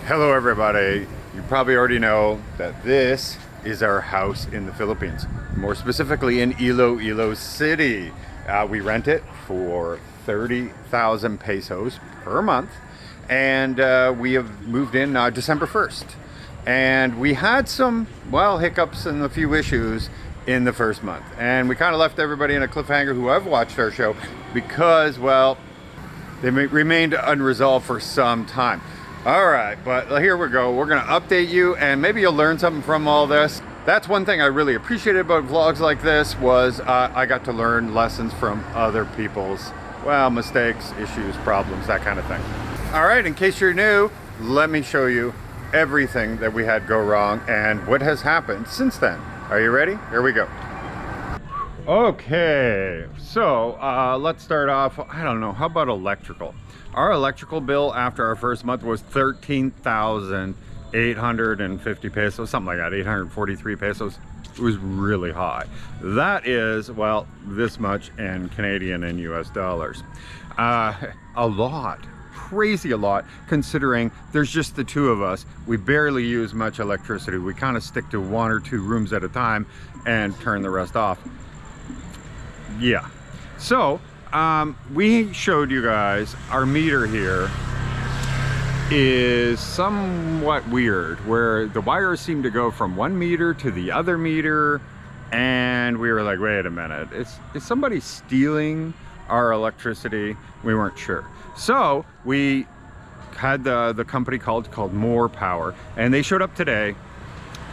Hello everybody. You probably already know that this is our house in the Philippines, more specifically in Iloilo City. We rent it for 30,000 pesos per month, and we have moved in December 1st. And we had some, well, hiccups and a few issues in the first month, and we kind of left everybody in a cliffhanger who have watched our show because, well, they remained unresolved for some time. All right, but here we go. We're gonna update you, and maybe you'll learn something from all this. That's one thing I really appreciated about vlogs like this was I got to learn lessons from other people's, well, mistakes, issues, problems, that kind of thing. All right, in case you're new, let me show you everything that we had go wrong and what has happened since then. Are you ready? Here we go. Okay, so let's start off, I don't know, how about electrical? Our electrical bill after our first month was 13,850 pesos, something like that, 843 pesos. It was really high. That is, well, this much in Canadian and US dollars. A lot, crazy a lot, considering there's just the two of us. We barely use much electricity. We kind of stick to 1 or 2 rooms at a time and turn the rest off. Yeah, so we showed you guys our meter here is somewhat weird, where the wires seem to go from one meter to the other meter, and we were like, wait a minute, is somebody stealing our electricity? We weren't sure, so we had the company called More Power, and they showed up today.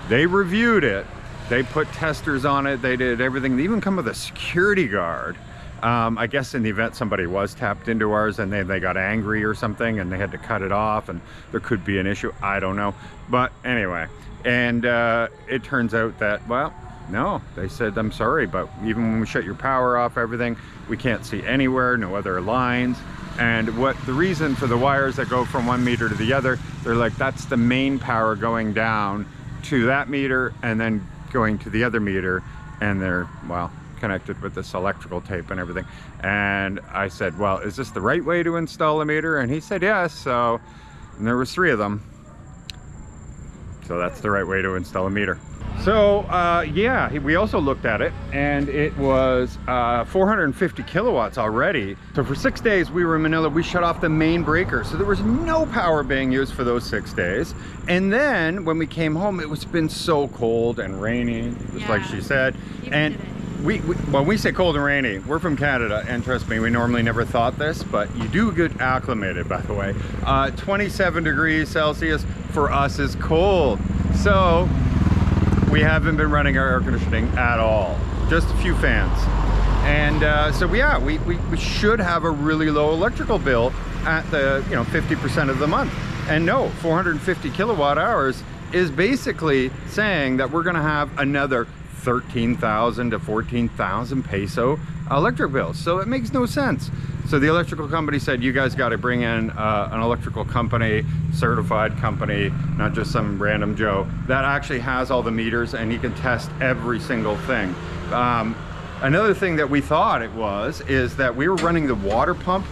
They reviewed it. They put testers on it. They did everything. They even come with a security guard. I guess in the event somebody was tapped into ours and they got angry or something and they had to cut it off and there could be an issue. I don't know. But anyway, and it turns out that, well, no, they said, I'm sorry, but even when we shut your power off, everything, we can't see anywhere, no other lines. And what the reason for the wires that go from one meter to the other, they're like, that's the main power going down to that meter and then going to the other meter, and they're, well, connected with this electrical tape and everything. And I said, well, is this the right way to install a meter? And he said yes. So, and there was 3 of them, so that's the right way to install a meter. So yeah, we also looked at it, and it was 450 kilowatts already. So for 6 days we were in Manila. We shut off the main breaker, so there was no power being used for those 6 days. And then when we came home, it was been so cold and rainy, just like she said. And when we say cold and rainy, we're from Canada, and trust me, we normally never thought this, but you do get acclimated, by the way. 27 degrees Celsius for us is cold. So we haven't been running our air conditioning at all, just a few fans. And so yeah, we should have a really low electrical bill at the 50% of the month. And no, 450 kilowatt hours is basically saying that we're gonna have another 13,000 to 14,000 peso electric bills. So it makes no sense. So the electrical company said, you guys got to bring in an electrical company, certified company, not just some random Joe that actually has all the meters and he can test every single thing. Another thing that we thought it was is that we were running the water pump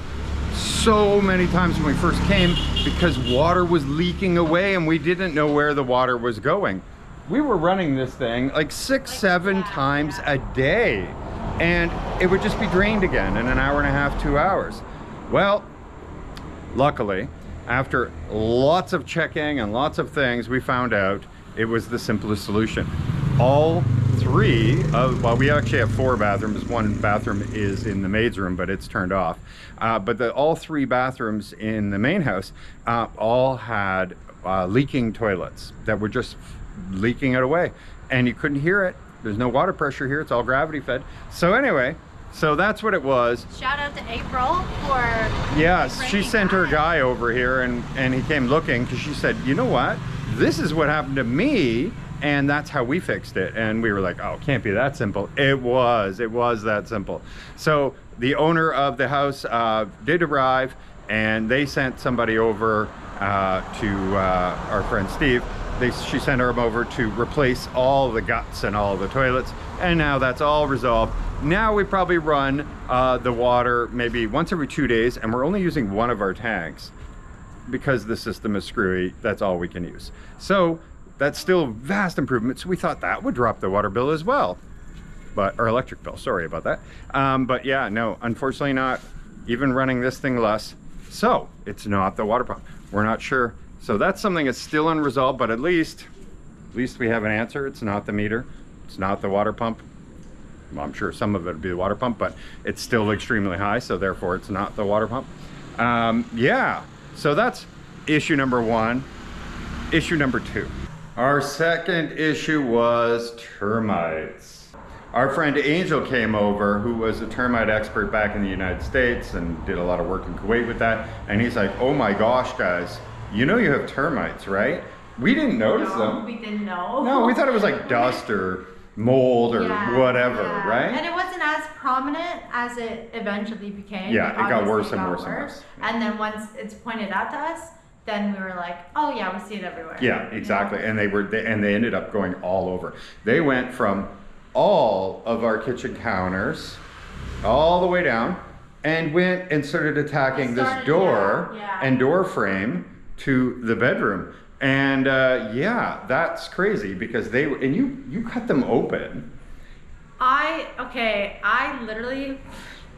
so many times when we first came because water was leaking away and we didn't know where the water was going. We were running this thing like 6-7 times a day, and it would just be drained again in an hour and a half, 2 hours. Well, luckily, after lots of checking and lots of things, we found out it was the simplest solution. All 3 of, well, we actually have 4 bathrooms. 1 bathroom is in the maid's room, but it's turned off. But all 3 bathrooms in the main house all had leaking toilets that were just leaking it away, and you couldn't hear it. There's no water pressure here. It's all gravity fed. So anyway, so that's what it was. Shout out to April for, yes, she sent her guy over here, and he came looking because she said, you know what, this is what happened to me, and that's how we fixed it. And we were like, oh, it can't be that simple. It was that simple. So the owner of the house did arrive, and they sent somebody over to our friend Steve. She sent him over to replace all the guts and all the toilets, and now that's all resolved. Now we probably run the water maybe once every 2 days, and we're only using one of our tanks. because the system is screwy, that's all we can use. So that's still vast improvement. So we thought that would drop the water bill as well. But our electric bill, sorry about that. But yeah, no, unfortunately not. Even running this thing less. So it's not the water pump. We're not sure. So that's something that's still unresolved, but at least we have an answer. It's not the meter. It's not the water pump. Well, I'm sure some of it would be the water pump, but it's still extremely high, so therefore it's not the water pump. Yeah, so that's issue number one. Issue number two. Our second issue was termites. Our friend Angel came over, who was a termite expert back in the United States and did a lot of work in Kuwait with that. And he's like, oh my gosh, guys, you know you have termites, right? We didn't notice them. We didn't know. No, we thought it was like dust or mold or whatever, right? And it wasn't as prominent as it eventually became. Yeah, like, it got worse obviously and got worse and worse. And then once it's pointed out to us, then we were like, oh yeah, we see it everywhere. Yeah, exactly. And they ended up going all over. They went from all of our kitchen counters all the way down and went and started attacking this door and door frame to the bedroom. And yeah, that's crazy because and you cut them open. I literally,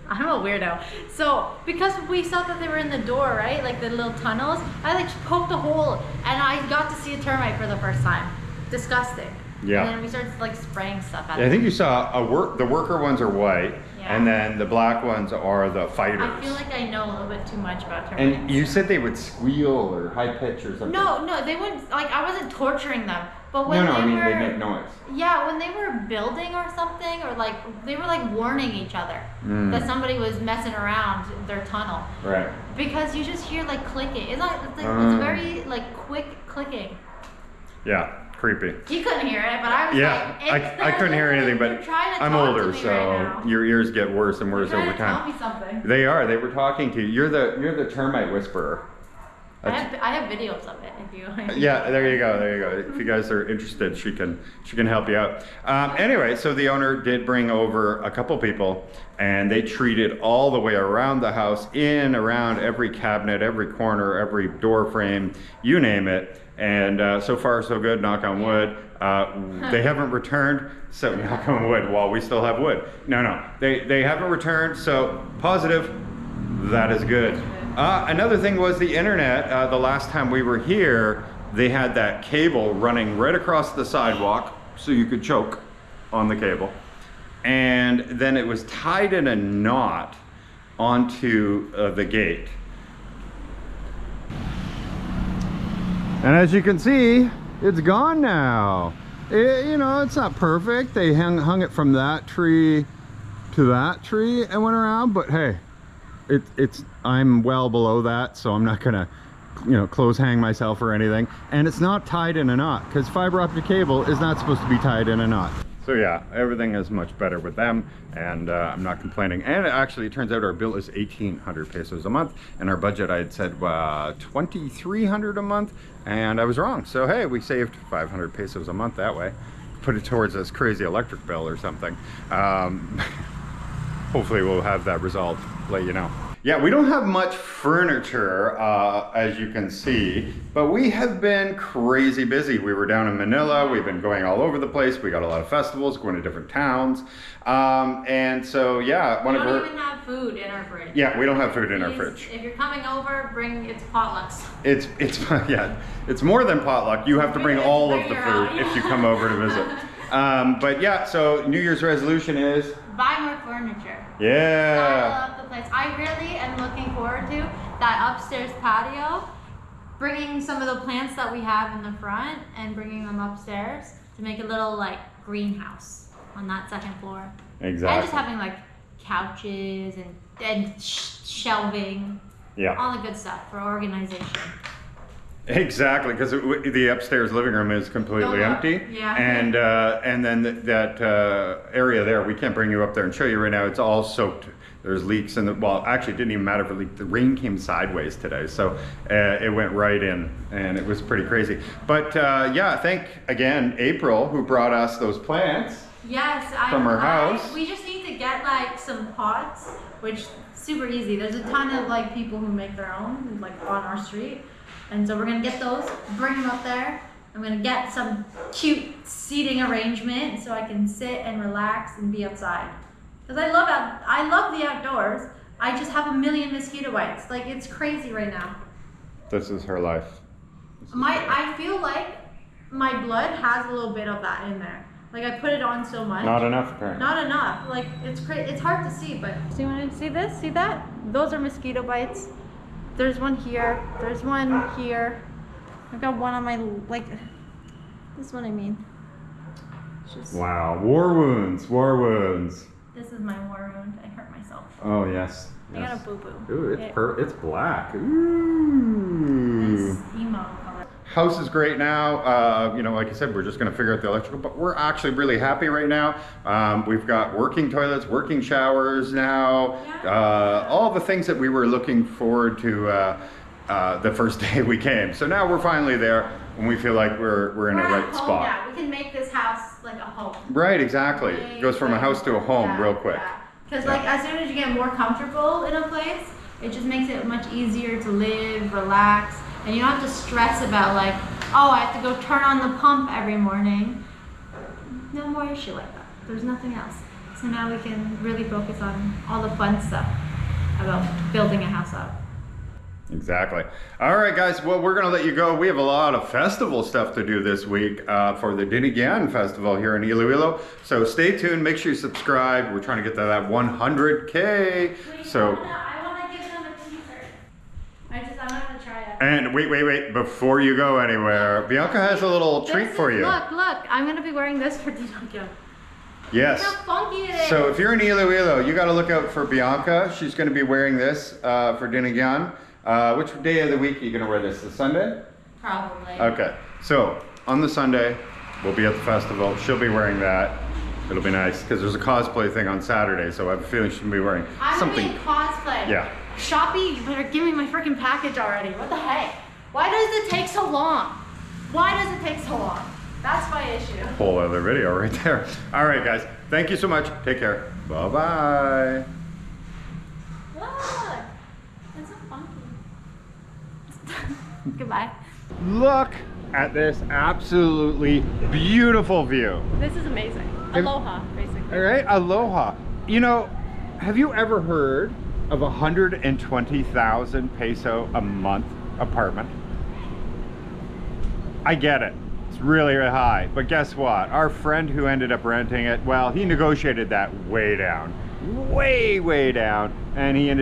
I'm a weirdo. So because we saw that they were in the door, right? Like the little tunnels, I like poked a hole and I got to see a termite for the first time. Disgusting. Yeah. And then we started like spraying stuff at them. I think you saw the worker ones are white, and then the black ones are the fighters. I feel like I know a little bit too much about termites. And you said they would squeal or high pitch or something. No, they wouldn't. Like I wasn't torturing them, but when they make noise. Yeah, when they were building or something, or like they were like warning each other that somebody was messing around their tunnel. Right. Because you just hear like clicking. It's very like quick clicking. Yeah. Creepy. You couldn't hear it, but I was like, I couldn't hear anything, but I'm older, so your ears get worse and worse over time. Tell me something. They are. They were talking to you. You're the termite whisperer. I have videos of it if you. Yeah, there you go. There you go. If you guys are interested, she can help you out. Anyway, so the owner did bring over a couple people, and they treated all the way around the house, around every cabinet, every corner, every door frame, you name it. And so far so good, knock on wood. They haven't returned, so knock on wood while we still have wood. No, they haven't returned, so positive, that is good. Another thing was the internet. The last time we were here, they had that cable running right across the sidewalk so you could choke on the cable. And then it was tied in a knot onto the gate. And as you can see, it's gone now. It's not perfect. They hung it from that tree to that tree and went around, but hey, I'm well below that, so I'm not gonna, clothes hang myself or anything. And it's not tied in a knot, because fiber optic cable is not supposed to be tied in a knot. So yeah, everything is much better with them, and I'm not complaining. And actually, it turns out our bill is 1,800 pesos a month, and our budget, I had said 2,300 a month, and I was wrong. So hey, we saved 500 pesos a month that way. Put it towards this crazy electric bill or something. Hopefully we'll have that resolved, let you know. Yeah, we don't have much furniture, as you can see, but we have been crazy busy. We were down in Manila, we've been going all over the place, we got a lot of festivals, going to different towns, and so yeah. We don't even have food in our fridge. Yeah, we don't have food in our fridge. If you're coming over, it's potlucks. It's more than potluck. You have to bring all of the food if you come over to visit. But yeah, so New Year's resolution is? Buy more furniture. Yeah. I love the place. I really am looking forward to that upstairs patio, bringing some of the plants that we have in the front and bringing them upstairs to make a little like greenhouse on that second floor. Exactly. And just having like couches and shelving. Yeah. All the good stuff for organization. Exactly, because the upstairs living room is completely empty. Yeah. And then that area there, we can't bring you up there and show you right now. It's all soaked. There's leaks in the, well, actually it didn't even matter if it leaked. The rain came sideways today, so it went right in, and it was pretty crazy. But yeah, thank again April, who brought us those plants. Yes, from her house. We just need to get like some pots, which super easy. There's a ton of like people who make their own, like on our street. And so we're gonna get those, bring them up there. I'm gonna get some cute seating arrangement so I can sit and relax and be outside. Because I love the outdoors. I just have a million mosquito bites. Like, it's crazy right now. This is her life. I feel like my blood has a little bit of that in there. Like, I put it on so much. Not enough, apparently. Not enough. Like, it's hard to see, but. So you want to see this? See that? Those are mosquito bites. There's one here. There's one here. I've got one on my, like, this one I mean. Just, wow, war wounds, war wounds. this is my war wound. I hurt myself. Oh, yes. I got a boo-boo. Ooh, it's black. Ooh. This emo color. House is great now. You know, like I said, we're just gonna figure out the electrical, but we're actually really happy right now. We've got working toilets, working showers now, all the things that we were looking forward to the first day we came. So now we're finally there, and we feel like we're in a right spot. Yeah, we can make this house like a home. Right, exactly. It goes from a house to a home real quick. Because like as soon as you get more comfortable in a place, it just makes it much easier to live, relax, and you don't have to stress about like, oh, I have to go turn on the pump every morning. No more issue like that. There's nothing else. So now we can really focus on all the fun stuff about building a house up. Exactly. All right, guys. Well, we're going to let you go. We have a lot of festival stuff to do this week for the Dinigian Festival here in Iloilo. So stay tuned. Make sure you subscribe. We're trying to get to that 100K. Wait, So I want to give them a teaser. I'm not going to try it. and wait. Before you go anywhere, Bianca has a little treat for you. Look. I'm going to be wearing this for Dinokia. Yes. Look how funky it is. So if you're in Iloilo, you got to look out for Bianca. She's going to be wearing this for Dinigian. Which day of the week are you going to wear this? The Sunday? Probably. Okay. So on the Sunday, we'll be at the festival. She'll be wearing that. It'll be nice because there's a cosplay thing on Saturday, so I have a feeling she'll be wearing something. I'm cosplay. Yeah. Shopee, you better give me my freaking package already. What the heck? Why does it take so long? Why does it take so long? That's my issue. Whole other video right there. All right, guys. Thank you so much. Take care. Bye-bye. Look. It's so funky. Goodbye. Look at this absolutely beautiful view. This is amazing. Aloha, basically. All right, aloha. You know, have you ever heard of 120,000 peso a month apartment? I get it. It's really, really high. But guess what? Our friend who ended up renting it, well, he negotiated that way down. Way down. And he ended